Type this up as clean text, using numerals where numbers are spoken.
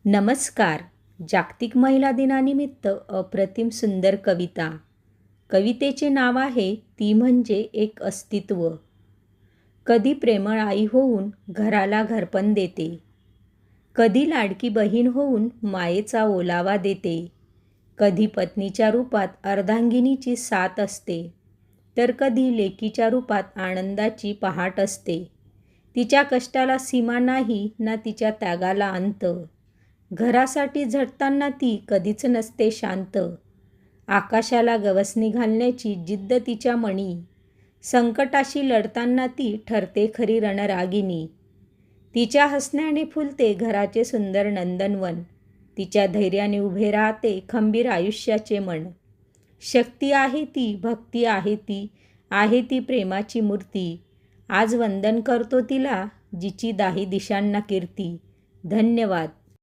नमस्कार. जागतिक महिला दिनानिमित्त अप्रतिम सुंदर कविता. कवितेचे नाव आहे ती म्हणजे एक अस्तित्व. कधी प्रेमळ आई होऊन घराला घरपण देते, कधी लाडकी बहीण होऊन मायेचा ओलावा देते, कधी पत्नीच्या रूपात अर्धांगिनीची साथ असते, तर कधी लेकीच्या रूपात आनंदाची पहाट असते. तिच्या कष्टाला सीमा नाही ना तिच्या त्यागाला अंत. घरासाठी झटताना ती कधीच नसते शांत. आकाशाला गवसणी घालण्याची जिद्द तिच्या मनी. संकटाशी लढताना ती ठरते खरी रणरागिनी. तिच्या हसण्याने फुलते घराचे सुंदर नंदनवन. तिच्या धैर्याने उभे राहते खंबीर आयुष्याचे मन. शक्ती आहे ती, भक्ती आहे ती प्रेमाची मूर्ती. आज वंदन करतो तिला, जिची दाही दिशांना कीर्ती. धन्यवाद.